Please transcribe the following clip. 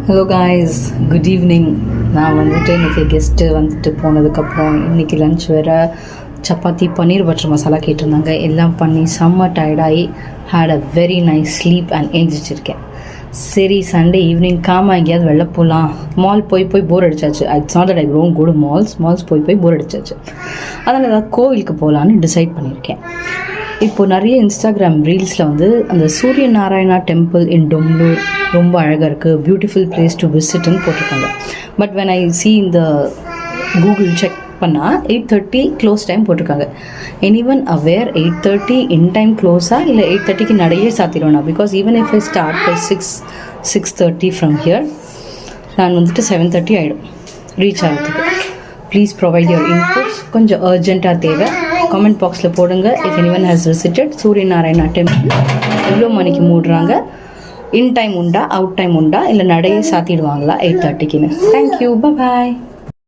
Hello guys, good evening. நான் வந்துட்டு இன்றைக்கி கெஸ்ட்டு வந்துட்டு போனதுக்கப்புறம் இன்றைக்கி லன்ச் வேறு சப்பாத்தி பன்னீர் பட்டர் மசாலா கேட்டிருந்தாங்க. எல்லாம் பண்ணி செம்ம டயர்டாகி had a very nice sleep and எழுந்திரிச்சிருக்கேன். சரி, சண்டே ஈவினிங் எங்கேயாவது வெளில போகலாம். மால் போய் போர் அடிச்சாச்சு. It's not that I don't go to malls போய் போர் அடிச்சாச்சு. அதனால் ஏதாவது கோவிலுக்கு போகலான்னு டிசைட் பண்ணியிருக்கேன். இப்போது நிறைய இன்ஸ்டாகிராம் ரீல்ஸில் வந்து அந்த சூரிய நாராயணா டெம்பிள் இன் டொம்லூர் ரொம்ப அழகாக இருக்குது, பியூட்டிஃபுல் பிளேஸ் டு விசிட்னு போட்டிருக்காங்க. பட் வென் ஐ சி இந்த கூகுள் செக் பண்ணால் 8:30 க்ளோஸ் டைம் போட்டிருக்காங்க. எனிவன் அவேர் 8:30 இன் டைம் க்ளோஸாக இல்லை 8:30க்கு நடையே சாத்திடுவேண்ணா? Because even if I start by 6:30 from here, நான் வந்துட்டு 7:30 ஆகிடும் ரீச் ஆகிறதுக்கு. Please provide your inputs. கொஞ்சம் அர்ஜென்ட்டாக தேவை. கமெண்ட் பாக்ஸில் போடுங்க. இஃப் எனிவன் ஹேஸ் விசிட்டட் சூரிய நாராயணா டெம்பிள், எவ்வளோ மணிக்கு மூடுறாங்க, இன் டைம் உண்டா, அவுட் டைம் உண்டா, இல்லை நடையே சாத்திடுவாங்களா 8:30க்குன்னு? தேங்க்யூ, பாய்.